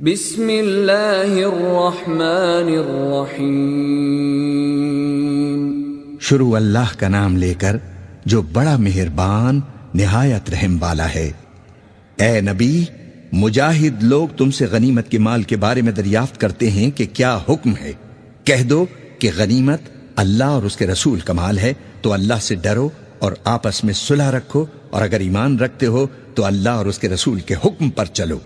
بسم اللہ الرحمن الرحیم۔ شروع اللہ کا نام لے کر جو بڑا مہربان نہایت رحم والا ہے۔ اے نبی، مجاہد لوگ تم سے غنیمت کے مال کے بارے میں دریافت کرتے ہیں کہ کیا حکم ہے۔ کہہ دو کہ غنیمت اللہ اور اس کے رسول کا مال ہے، تو اللہ سے ڈرو اور آپس میں صلح رکھو، اور اگر ایمان رکھتے ہو تو اللہ اور اس کے رسول کے حکم پر چلو۔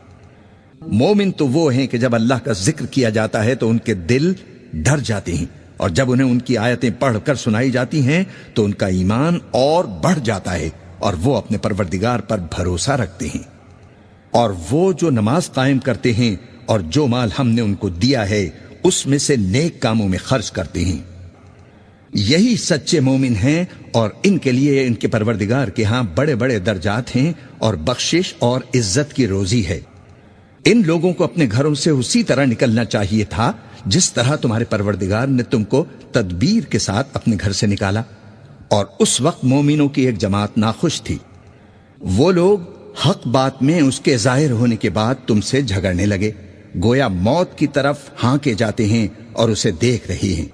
مومن تو وہ ہیں کہ جب اللہ کا ذکر کیا جاتا ہے تو ان کے دل ڈر جاتے ہیں، اور جب انہیں ان کی آیتیں پڑھ کر سنائی جاتی ہیں تو ان کا ایمان اور بڑھ جاتا ہے، اور وہ اپنے پروردگار پر بھروسہ رکھتے ہیں۔ اور وہ جو نماز قائم کرتے ہیں اور جو مال ہم نے ان کو دیا ہے اس میں سے نیک کاموں میں خرچ کرتے ہیں، یہی سچے مومن ہیں، اور ان کے لیے ان کے پروردگار کے ہاں بڑے بڑے درجات ہیں اور بخشش اور عزت کی روزی ہے۔ ان لوگوں کو اپنے گھروں سے اسی طرح نکلنا چاہیے تھا جس طرح تمہارے پروردگار نے تم کو تدبیر کے ساتھ اپنے گھر سے نکالا، اور اس وقت مومنوں کی ایک جماعت ناخوش تھی۔ وہ لوگ حق بات میں اس کے ظاہر ہونے کے بعد تم سے جھگڑنے لگے، گویا موت کی طرف ہانکے جاتے ہیں اور اسے دیکھ رہے ہیں۔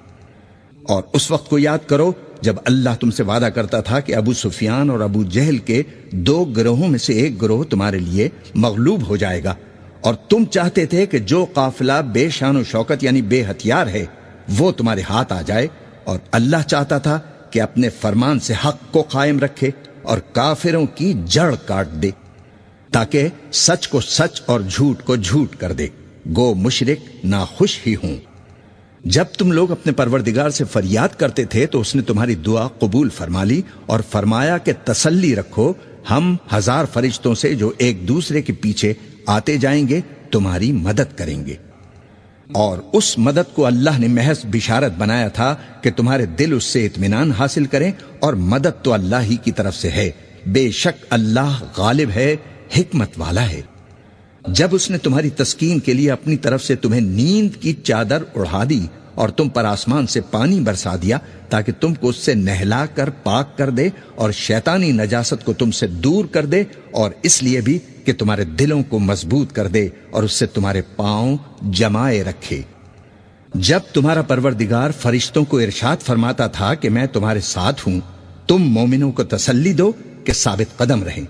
اور اس وقت کو یاد کرو جب اللہ تم سے وعدہ کرتا تھا کہ ابو سفیان اور ابو جہل کے 2 گروہوں میں سے ایک گروہ تمہارے لیے مغلوب ہو جائے گا، اور تم چاہتے تھے کہ جو قافلہ بے شان و شوکت یعنی بے ہتھیار ہے وہ تمہارے ہاتھ آ جائے، اور اللہ چاہتا تھا کہ اپنے فرمان سے حق کو قائم رکھے اور کافروں کی جڑ کاٹ دے، تاکہ سچ کو سچ اور جھوٹ کو جھوٹ کر دے، گو مشرک ناخوش ہی ہوں۔ جب تم لوگ اپنے پروردگار سے فریاد کرتے تھے تو اس نے تمہاری دعا قبول فرما لی، اور فرمایا کہ تسلی رکھو، ہم 1000 فرشتوں سے جو ایک دوسرے کے پیچھے آتے جائیں گے تمہاری مدد کریں گے۔ اور اس مدد کو اللہ نے محض بشارت بنایا تھا کہ تمہارے دل اس سے اطمینان حاصل کریں، اور مدد تو اللہ ہی کی طرف سے ہے، بے شک اللہ غالب ہے، حکمت والا ہے۔ جب اس نے تمہاری تسکین کے لیے اپنی طرف سے تمہیں نیند کی چادر اڑھا دی اور تم پر آسمان سے پانی برسا دیا تاکہ تم کو اس سے نہلا کر پاک کر دے اور شیطانی نجاست کو تم سے دور کر دے، اور اس لیے بھی کہ تمہارے دلوں کو مضبوط کر دے اور اس سے تمہارے پاؤں جمائے رکھے۔ جب تمہارا پروردگار فرشتوں کو ارشاد فرماتا تھا کہ میں تمہارے ساتھ ہوں، تم مومنوں کو تسلی دو کہ ثابت قدم رہیں،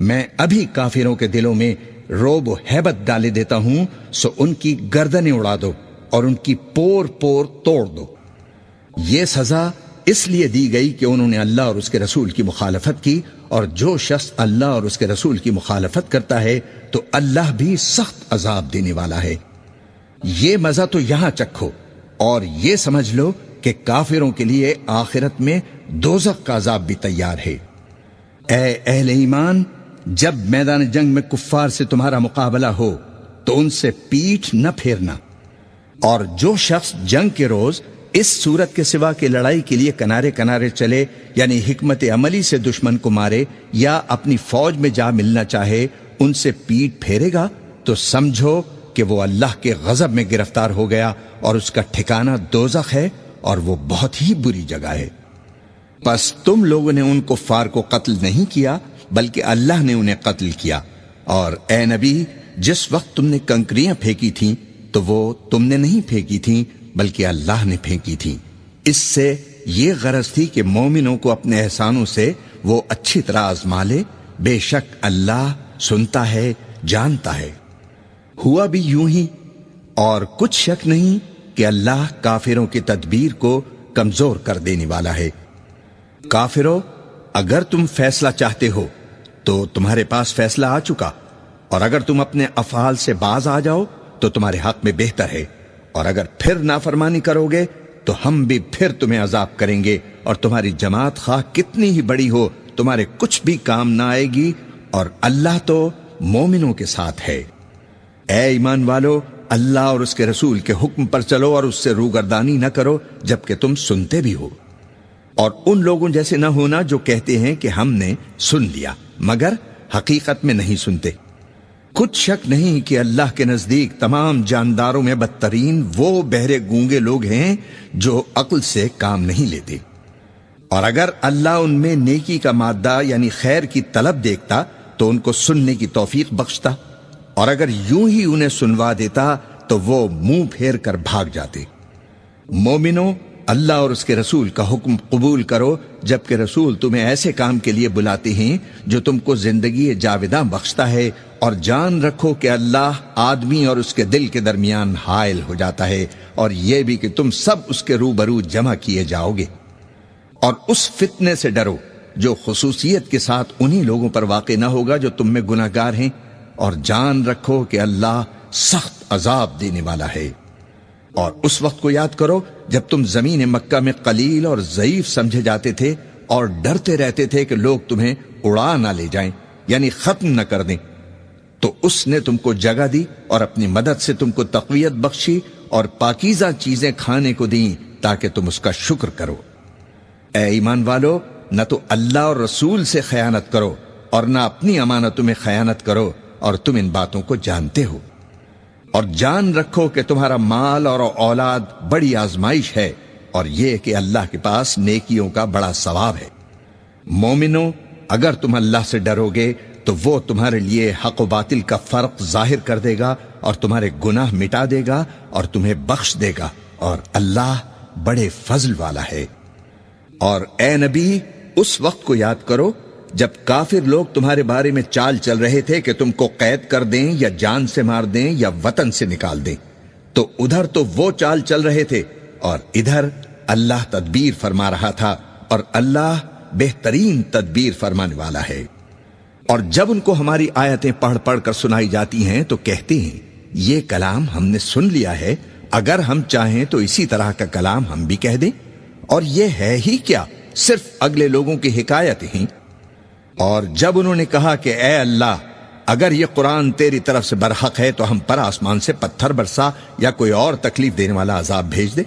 میں ابھی کافروں کے دلوں میں رعب و ہیبت ڈالے دیتا ہوں، سو ان کی گردنیں اڑا دو اور ان کی پور پور توڑ دو۔ یہ سزا اس لیے دی گئی کہ انہوں نے اللہ اور اس کے رسول کی مخالفت کی، اور جو شخص اللہ اور اس کے رسول کی مخالفت کرتا ہے تو اللہ بھی سخت عذاب دینے والا ہے۔ یہ مزہ تو یہاں چکھو، اور یہ سمجھ لو کہ کافروں کے لیے آخرت میں دوزخ کا عذاب بھی تیار ہے۔ اے اہل ایمان، جب میدان جنگ میں کفار سے تمہارا مقابلہ ہو تو ان سے پیٹھ نہ پھیرنا، اور جو شخص جنگ کے روز اس صورت کے سوا کہ لڑائی کے لیے کنارے کنارے چلے، یعنی حکمت عملی سے دشمن کو مارے یا اپنی فوج میں جا ملنا چاہے، ان سے پیٹ پھیرے گا تو سمجھو کہ وہ اللہ کے غضب میں گرفتار ہو گیا، اور اس کا ٹھکانہ دوزخ ہے، اور وہ بہت ہی بری جگہ ہے۔ پس تم لوگوں نے ان کفار کو قتل نہیں کیا بلکہ اللہ نے انہیں قتل کیا، اور اے نبی، جس وقت تم نے کنکریاں پھینکی تھیں تو وہ تم نے نہیں پھینکی تھیں بلکہ اللہ نے پھینکی تھیں۔ اس سے یہ غرض تھی کہ مومنوں کو اپنے احسانوں سے وہ اچھی طرح آزما لے، بے شک اللہ سنتا ہے، جانتا ہے۔ ہوا بھی یوں ہی، اور کچھ شک نہیں کہ اللہ کافروں کی تدبیر کو کمزور کر دینے والا ہے۔ کافروں، اگر تم فیصلہ چاہتے ہو تو تمہارے پاس فیصلہ آ چکا، اور اگر تم اپنے افعال سے باز آ جاؤ تو تمہارے حق میں بہتر ہے، اور اگر پھر نافرمانی کرو گے تو ہم بھی پھر تمہیں عذاب کریں گے، اور تمہاری جماعت خواہ کتنی ہی بڑی ہو تمہارے کچھ بھی کام نہ آئے گی، اور اللہ تو مومنوں کے ساتھ ہے۔ اے ایمان والو، اللہ اور اس کے رسول کے حکم پر چلو اور اس سے روگردانی نہ کرو جبکہ تم سنتے بھی ہو، اور ان لوگوں جیسے نہ ہونا جو کہتے ہیں کہ ہم نے سن لیا مگر حقیقت میں نہیں سنتے۔ کچھ شک نہیں کہ اللہ کے نزدیک تمام جانداروں میں بدترین وہ بہرے گونگے لوگ ہیں جو عقل سے کام نہیں لیتے، اور اگر اللہ ان میں نیکی کا مادہ یعنی خیر کی طلب دیکھتا تو ان کو سننے کی توفیق بخشتا، اور اگر یوں ہی انہیں سنوا دیتا تو وہ منہ پھیر کر بھاگ جاتے۔ مومنو، اللہ اور اس کے رسول کا حکم قبول کرو جبکہ رسول تمہیں ایسے کام کے لیے بلاتے ہیں جو تم کو زندگی جاوداں بخشتا ہے، اور جان رکھو کہ اللہ آدمی اور اس کے دل کے درمیان حائل ہو جاتا ہے، اور یہ بھی کہ تم سب اس کے روبرو جمع کیے جاؤ گے۔ اور اس فتنے سے ڈرو جو خصوصیت کے ساتھ انہی لوگوں پر واقع نہ ہوگا جو تم میں گناہ گار ہیں، اور جان رکھو کہ اللہ سخت عذاب دینے والا ہے۔ اور اس وقت کو یاد کرو جب تم زمین مکہ میں قلیل اور ضعیف سمجھے جاتے تھے اور ڈرتے رہتے تھے کہ لوگ تمہیں اڑا نہ لے جائیں، یعنی ختم نہ کر دیں، تو اس نے تم کو جگہ دی اور اپنی مدد سے تم کو تقویت بخشی اور پاکیزہ چیزیں کھانے کو دیں تاکہ تم اس کا شکر کرو۔ اے ایمان والو، نہ تو اللہ اور رسول سے خیانت کرو اور نہ اپنی امانتوں میں خیانت کرو، اور تم ان باتوں کو جانتے ہو۔ اور جان رکھو کہ تمہارا مال اور اولاد بڑی آزمائش ہے، اور یہ کہ اللہ کے پاس نیکیوں کا بڑا ثواب ہے۔ مومنو، اگر تم اللہ سے ڈرو گے تو وہ تمہارے لیے حق و باطل کا فرق ظاہر کر دے گا اور تمہارے گناہ مٹا دے گا اور تمہیں بخش دے گا، اور اللہ بڑے فضل والا ہے۔ اور اے نبی، اس وقت کو یاد کرو جب کافر لوگ تمہارے بارے میں چال چل رہے تھے کہ تم کو قید کر دیں یا جان سے مار دیں یا وطن سے نکال دیں، تو ادھر تو وہ چال چل رہے تھے اور ادھر اللہ تدبیر فرما رہا تھا، اور اللہ بہترین تدبیر فرمانے والا ہے۔ اور جب ان کو ہماری آیتیں پڑھ پڑھ کر سنائی جاتی ہیں تو کہتے ہیں یہ کلام ہم نے سن لیا ہے، اگر ہم چاہیں تو اسی طرح کا کلام ہم بھی کہہ دیں، اور یہ ہے ہی کیا، صرف اگلے لوگوں کی حکایتیں ہیں۔ اور جب انہوں نے کہا کہ اے اللہ، اگر یہ قرآن تیری طرف سے برحق ہے تو ہم پر آسمان سے پتھر برسا یا کوئی اور تکلیف دینے والا عذاب بھیج دے۔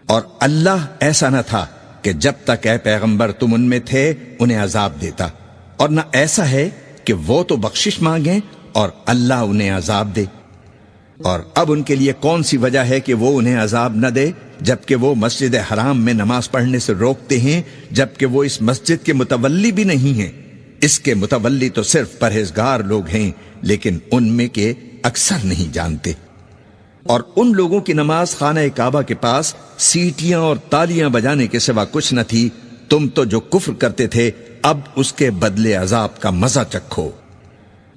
اور اللہ ایسا نہ تھا کہ جب تک اے پیغمبر تم ان میں تھے انہیں عذاب دیتا، اور نہ ایسا ہے کہ وہ تو بخشش مانگیں اور اللہ انہیں عذاب دے۔ اور اب ان کے لیے کون سی وجہ ہے کہ وہ انہیں عذاب نہ دے، جبکہ وہ مسجد حرام میں نماز پڑھنے سے روکتے ہیں، جبکہ وہ اس مسجد کے متولی بھی نہیں ہیں۔ اس کے متولی تو صرف پرہیزگار لوگ ہیں، لیکن ان میں کے اکثر نہیں جانتے۔ اور ان لوگوں کی نماز خانہ کعبہ کے پاس سیٹیاں اور تالیاں بجانے کے سوا کچھ نہ تھی۔ تم تو جو کفر کرتے تھے اب اس کے بدلے عذاب کا مزہ چکھو۔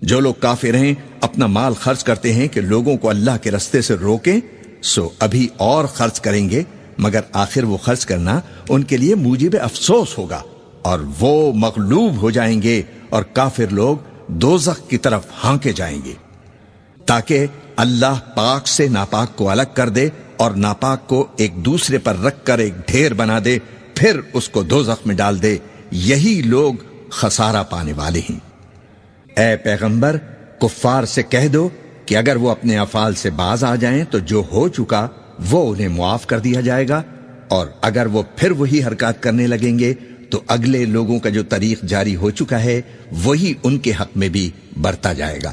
جو لوگ کافر ہیں اپنا مال خرچ کرتے ہیں کہ لوگوں کو اللہ کے رستے سے روکیں، سو ابھی اور خرچ کریں گے، مگر آخر وہ خرچ کرنا ان کے لیے موجب افسوس ہوگا، اور وہ مغلوب ہو جائیں گے اور کافر لوگ دوزخ کی طرف ہانکے جائیں گے، تاکہ اللہ پاک سے ناپاک کو الگ کر دے اور ناپاک کو ایک دوسرے پر رکھ کر ایک ڈھیر بنا دے، پھر اس کو دوزخ میں ڈال دے۔ یہی لوگ خسارہ پانے والے ہیں۔ اے پیغمبر، کفار سے کہہ دو کہ اگر وہ اپنے افعال سے باز آ جائیں تو جو ہو چکا وہ انہیں معاف کر دیا جائے گا، اور اگر وہ پھر وہی حرکات کرنے لگیں گے تو اگلے لوگوں کا جو طریق جاری ہو چکا ہے وہی ان کے حق میں بھی برتا جائے گا۔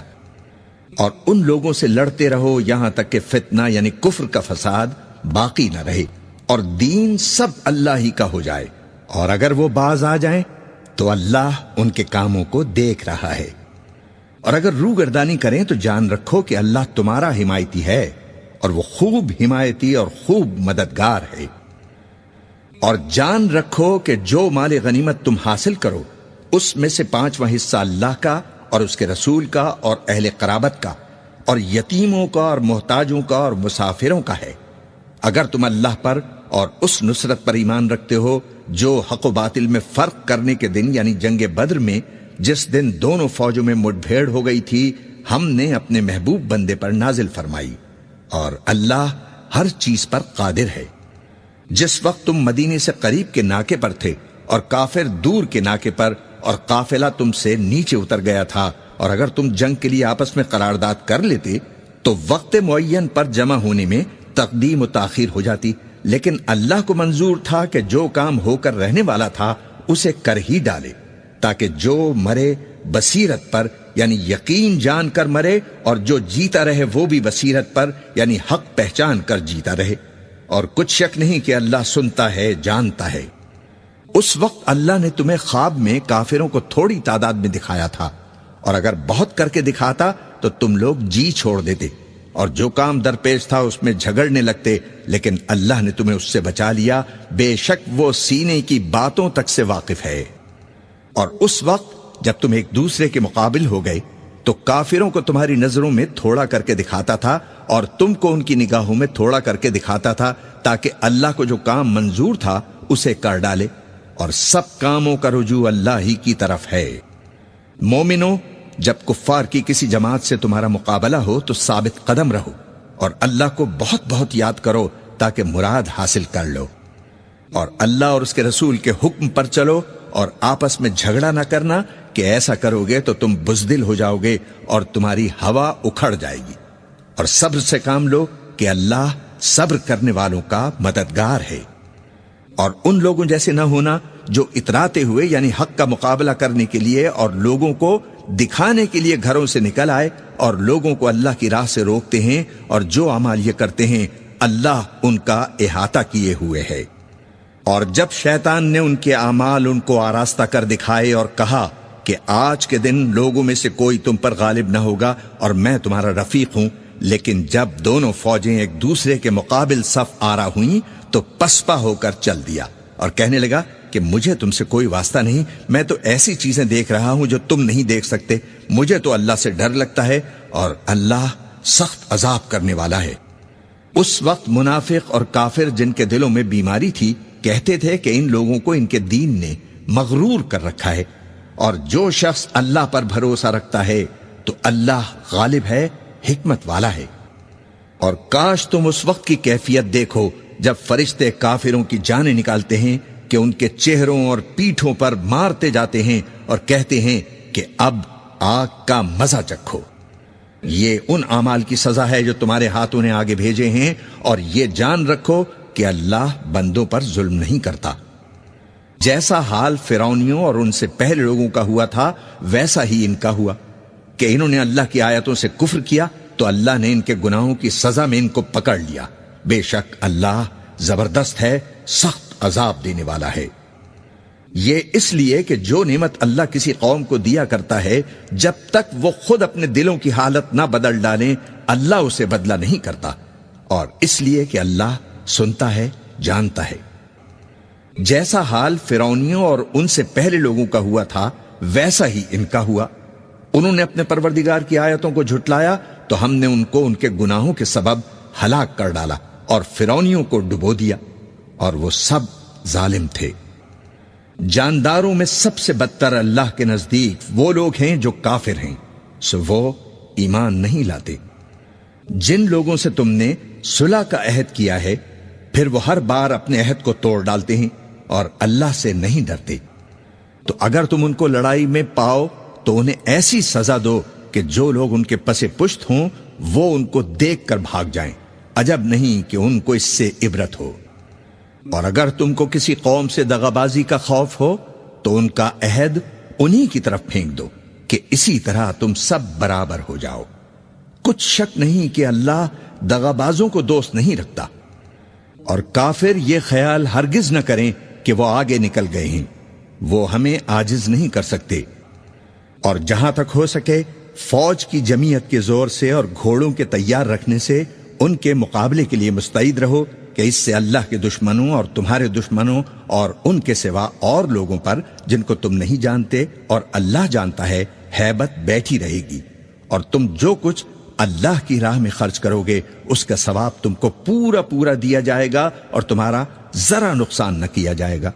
اور ان لوگوں سے لڑتے رہو یہاں تک کہ فتنہ یعنی کفر کا فساد باقی نہ رہے اور دین سب اللہ ہی کا ہو جائے، اور اگر وہ باز آ جائیں تو اللہ ان کے کاموں کو دیکھ رہا ہے۔ اور اگر روگردانی کریں تو جان رکھو کہ اللہ تمہارا حمایتی ہے، اور وہ خوب حمایتی اور خوب مددگار ہے۔ اور جان رکھو کہ جو مال غنیمت تم حاصل کرو اس میں سے 5واں حصہ اللہ کا اور اس کے رسول کا اور اہل قرابت کا اور یتیموں کا اور محتاجوں کا اور مسافروں کا ہے، اگر تم اللہ پر اور اس نصرت پر ایمان رکھتے ہو جو حق و باطل میں فرق کرنے کے دن یعنی جنگ بدر میں، جس دن دونوں فوجوں میں مٹ بھیڑ ہو گئی تھی، ہم نے اپنے محبوب بندے پر نازل فرمائی، اور اللہ ہر چیز پر قادر ہے۔ جس وقت تم مدینے سے قریب کے ناکے پر تھے اور کافر دور کے ناکے پر، اور قافلہ تم سے نیچے اتر گیا تھا، اور اگر تم جنگ کے لیے آپس میں قرارداد کر لیتے تو وقت معین پر جمع ہونے میں تقدیم و تاخیر ہو جاتی، لیکن اللہ کو منظور تھا کہ جو کام ہو کر رہنے والا تھا اسے کر ہی ڈالے، تاکہ جو مرے بصیرت پر یعنی یقین جان کر مرے، اور جو جیتا رہے وہ بھی بصیرت پر یعنی حق پہچان کر جیتا رہے۔ اور کچھ شک نہیں کہ اللہ سنتا ہے، جانتا ہے۔ اس وقت اللہ نے تمہیں خواب میں کافروں کو تھوڑی تعداد میں دکھایا تھا، اور اگر بہت کر کے دکھاتا تو تم لوگ جی چھوڑ دیتے اور جو کام درپیش تھا اس میں جھگڑنے لگتے، لیکن اللہ نے تمہیں اس سے بچا لیا، بے شک وہ سینے کی باتوں تک سے واقف ہے۔ اور اس وقت جب تم ایک دوسرے کے مقابل ہو گئے تو کافروں کو تمہاری نظروں میں تھوڑا کر کے دکھاتا تھا اور تم کو ان کی نگاہوں میں تھوڑا کر کے دکھاتا تھا، تاکہ اللہ کو جو کام منظور تھا اسے کر ڈالے، اور سب کاموں کا رجوع اللہ ہی کی طرف ہے۔ مومنو، جب کفار کی کسی جماعت سے تمہارا مقابلہ ہو تو ثابت قدم رہو اور اللہ کو بہت بہت یاد کرو تاکہ مراد حاصل کر لو، اور اللہ اور اس کے رسول کے حکم پر چلو اور آپس میں جھگڑا نہ کرنا، کہ ایسا کرو گے تو تم بزدل ہو جاؤ گے اور تمہاری ہوا اکھڑ جائے گی، اور صبر سے کام لو کہ اللہ صبر کرنے والوں کا مددگار ہے۔ اور ان لوگوں جیسے نہ ہونا جو اتراتے ہوئے یعنی حق کا مقابلہ کرنے کے لیے اور لوگوں کو دکھانے کے لیے گھروں سے نکل آئے اور لوگوں کو اللہ کی راہ سے روکتے ہیں، اور جو اعمال یہ کرتے ہیں اللہ ان کا احاطہ کیے ہوئے ہے۔ اور جب شیطان نے ان کے اعمال ان کو آراستہ کر دکھائے اور کہا کہ آج کے دن لوگوں میں سے کوئی تم پر غالب نہ ہوگا اور میں تمہارا رفیق ہوں، لیکن جب دونوں فوجیں ایک دوسرے کے مقابل صف آرا ہوئیں تو پسپا ہو کر چل دیا اور کہنے لگا کہ مجھے تم سے کوئی واسطہ نہیں، میں تو ایسی چیزیں دیکھ رہا ہوں جو تم نہیں دیکھ سکتے، مجھے تو اللہ سے ڈر لگتا ہے اور اللہ سخت عذاب کرنے والا ہے۔ اس وقت منافق اور کافر جن کے دلوں میں بیماری تھی کہتے تھے کہ ان لوگوں کو ان کے دین نے مغرور کر رکھا ہے، اور جو شخص اللہ پر بھروسہ رکھتا ہے تو اللہ غالب ہے، حکمت والا ہے۔ اور کاش تم اس وقت کی کیفیت دیکھو جب فرشتے کافروں کی جانیں نکالتے ہیں کہ ان کے چہروں اور پیٹھوں پر مارتے جاتے ہیں اور کہتے ہیں کہ اب آگ کا مزہ چکھو۔ یہ ان اعمال کی سزا ہے جو تمہارے ہاتھوں نے آگے بھیجے ہیں، اور یہ جان رکھو کہ اللہ بندوں پر ظلم نہیں کرتا۔ جیسا حال فرعونیوں اور ان سے پہلے لوگوں کا ہوا تھا ویسا ہی ان کا ہوا، کہ انہوں نے اللہ کی آیتوں سے کفر کیا تو اللہ نے ان کے گناہوں کی سزا میں ان کو پکڑ لیا۔ بے شک اللہ زبردست ہے، سخت عذاب دینے والا ہے۔ یہ اس لیے کہ جو نعمت اللہ کسی قوم کو دیا کرتا ہے جب تک وہ خود اپنے دلوں کی حالت نہ بدل ڈالیں اللہ اسے بدلہ نہیں کرتا، اور اس لیے کہ اللہ سنتا ہے، جانتا ہے۔ جیسا حال فرعونیوں اور ان سے پہلے لوگوں کا ہوا تھا ویسا ہی ان کا ہوا۔ انہوں نے اپنے پروردگار کی آیتوں کو جھٹلایا تو ہم نے ان کو ان کے گناہوں کے سبب ہلاک کر ڈالا اور فرعونیوں کو ڈبو دیا، اور وہ سب ظالم تھے۔ جانداروں میں سب سے بدتر اللہ کے نزدیک وہ لوگ ہیں جو کافر ہیں، سو وہ ایمان نہیں لاتے۔ جن لوگوں سے تم نے صلح کا عہد کیا ہے پھر وہ ہر بار اپنے عہد کو توڑ ڈالتے ہیں اور اللہ سے نہیں ڈرتے، تو اگر تم ان کو لڑائی میں پاؤ تو انہیں ایسی سزا دو کہ جو لوگ ان کے پس پشت ہوں وہ ان کو دیکھ کر بھاگ جائیں، عجب نہیں کہ ان کو اس سے عبرت ہو۔ اور اگر تم کو کسی قوم سے دغابازی کا خوف ہو تو ان کا عہد انہی کی طرف پھینک دو کہ اسی طرح تم سب برابر ہو جاؤ۔ کچھ شک نہیں کہ اللہ دغابازوں کو دوست نہیں رکھتا، اور کافر یہ خیال ہرگز نہ کریں کہ وہ آگے نکل گئے ہیں، وہ ہمیں عاجز نہیں کر سکتے۔ اور جہاں تک ہو سکے فوج کی جمعیت کے زور سے اور گھوڑوں کے تیار رکھنے سے ان کے مقابلے کے لیے مستعد رہو، کہ اس سے اللہ کے دشمنوں اور تمہارے دشمنوں اور ان کے سوا اور لوگوں پر جن کو تم نہیں جانتے اور اللہ جانتا ہے ہیبت بیٹھی رہے گی، اور تم جو کچھ اللہ کی راہ میں خرچ کرو گے اس کا ثواب تم کو پورا پورا دیا جائے گا اور تمہارا ذرا نقصان نہ کیا جائے گا۔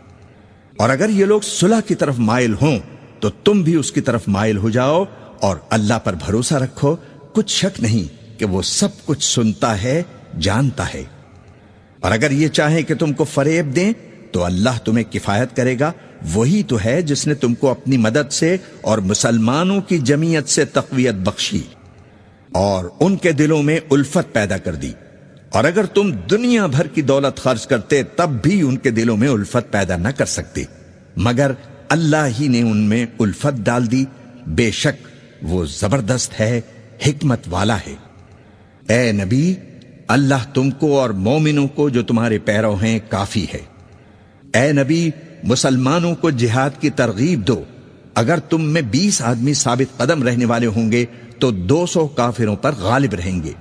اور اگر یہ لوگ صلح کی طرف مائل ہوں تو تم بھی اس کی طرف مائل ہو جاؤ اور اللہ پر بھروسہ رکھو، کچھ شک نہیں کہ وہ سب کچھ سنتا ہے، جانتا ہے۔ اور اگر یہ چاہیں کہ تم کو فریب دیں تو اللہ تمہیں کفایت کرے گا، وہی تو ہے جس نے تم کو اپنی مدد سے اور مسلمانوں کی جمعیت سے تقویت بخشی اور ان کے دلوں میں الفت پیدا کر دی۔ اور اگر تم دنیا بھر کی دولت خرچ کرتے تب بھی ان کے دلوں میں الفت پیدا نہ کر سکتے، مگر اللہ ہی نے ان میں الفت ڈال دی، بے شک وہ زبردست ہے، حکمت والا ہے۔ اے نبی، اللہ تم کو اور مومنوں کو جو تمہارے پیرو ہیں کافی ہے۔ اے نبی، مسلمانوں کو جہاد کی ترغیب دو، اگر تم میں 20 آدمی ثابت قدم رہنے والے ہوں گے تو 200 کافروں پر غالب رہیں گے،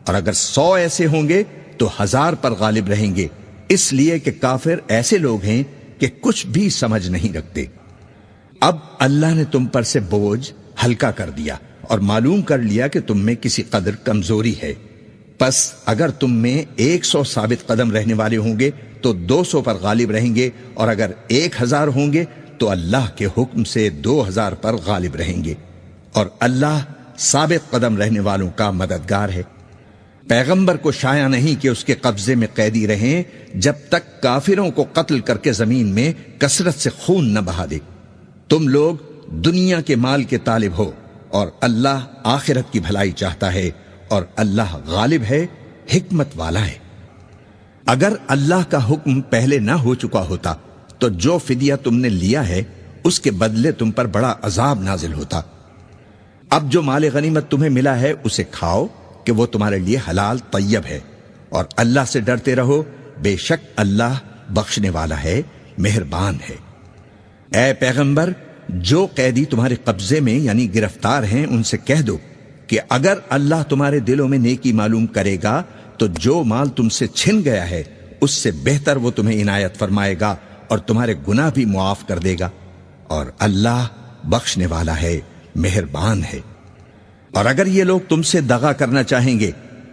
اور اگر 100 ایسے ہوں گے تو 1000 پر غالب رہیں گے، اس لیے کہ کافر ایسے لوگ ہیں کہ کچھ بھی سمجھ نہیں رکھتے۔ اب اللہ نے تم پر سے بوجھ ہلکا کر دیا اور معلوم کر لیا کہ تم میں کسی قدر کمزوری ہے، پس اگر تم میں 100 ثابت قدم رہنے والے ہوں گے تو 200 پر غالب رہیں گے، اور اگر 1000 ہوں گے تو اللہ کے حکم سے 2000 پر غالب رہیں گے، اور اللہ ثابت قدم رہنے والوں کا مددگار ہے۔ پیغمبر کو شایع نہیں کہ اس کے قبضے میں قیدی رہیں جب تک کافروں کو قتل کر کے زمین میں کثرت سے خون نہ بہا دے۔ تم لوگ دنیا کے مال کے طالب ہو، اور اللہ آخرت کی بھلائی چاہتا ہے، اور اللہ غالب ہے، حکمت والا ہے۔ اگر اللہ کا حکم پہلے نہ ہو چکا ہوتا تو جو فدیہ تم نے لیا ہے اس کے بدلے تم پر بڑا عذاب نازل ہوتا۔ اب جو مال غنیمت تمہیں ملا ہے اسے کھاؤ کہ وہ تمہارے لیے حلال طیب ہے، اور اللہ سے ڈرتے رہو، بے شک اللہ بخشنے والا ہے، مہربان ہے۔ اے پیغمبر، جو قیدی تمہارے قبضے میں یعنی گرفتار ہیں ان سے کہہ دو کہ اگر اللہ تمہارے دلوں میں نیکی معلوم کرے گا تو جو مال تم سے چھن گیا ہے اس سے بہتر وہ تمہیں عنایت فرمائے گا، اور تمہارے گناہ بھی معاف کر دے گا، اور اللہ بخشنے والا ہے، مہربان ہے۔ اور اگر یہ لوگ تم سے دغا کرنا چاہیں گے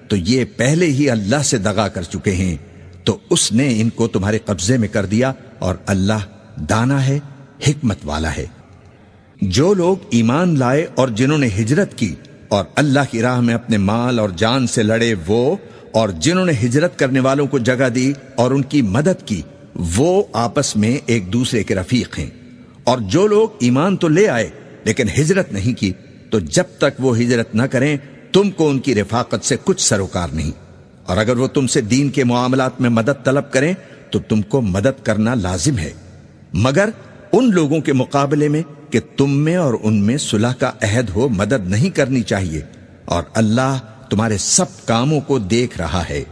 تو یہ پہلے ہی اللہ سے دغا کر چکے ہیں، تو اس نے ان کو تمہارے قبضے میں کر دیا، اور اللہ دانا ہے، حکمت والا ہے۔ جو لوگ ایمان لائے اور جنہوں نے ہجرت کی اور اللہ کی راہ میں اپنے مال اور جان سے لڑے، وہ اور جنہوں نے ہجرت کرنے والوں کو جگہ دی اور ان کی مدد کی، وہ آپس میں ایک دوسرے کے رفیق ہیں۔ اور جو لوگ ایمان تو لے آئے لیکن ہجرت نہیں کی، تو جب تک وہ ہجرت نہ کریں تم کو ان کی رفاقت سے کچھ سروکار نہیں، اور اگر وہ تم سے دین کے معاملات میں مدد طلب کریں تو تم کو مدد کرنا لازم ہے، مگر ان لوگوں کے مقابلے میں کہ تم میں اور ان میں صلح کا عہد ہو مدد نہیں کرنی چاہیے، اور اللہ تمہارے سب کاموں کو دیکھ رہا ہے۔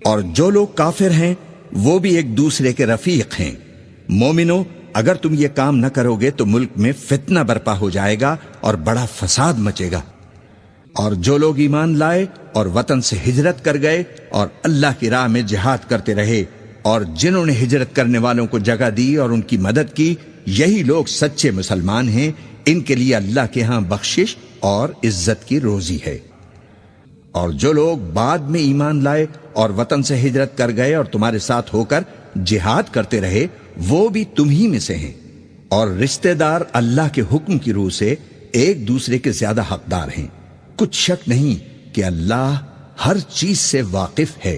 اور جو لوگ کافر ہیں وہ بھی ایک دوسرے کے رفیق ہیں۔ مومنو، اگر تم یہ کام نہ کرو گے تو ملک میں فتنہ برپا ہو جائے گا اور بڑا فساد مچے گا۔ اور جو لوگ ایمان لائے اور وطن سے ہجرت کر گئے اور اللہ کی راہ میں جہاد کرتے رہے، اور جنہوں نے ہجرت کرنے والوں کو جگہ دی اور ان کی مدد کی، یہی لوگ سچے مسلمان ہیں، ان کے لیے اللہ کے ہاں بخشش اور عزت کی روزی ہے۔ اور جو لوگ بعد میں ایمان لائے اور وطن سے ہجرت کر گئے اور تمہارے ساتھ ہو کر جہاد کرتے رہے، وہ بھی تم ہی میں سے ہیں، اور رشتہ دار اللہ کے حکم کی روح سے ایک دوسرے کے زیادہ حقدار ہیں۔ کچھ شک نہیں کہ اللہ ہر چیز سے واقف ہے۔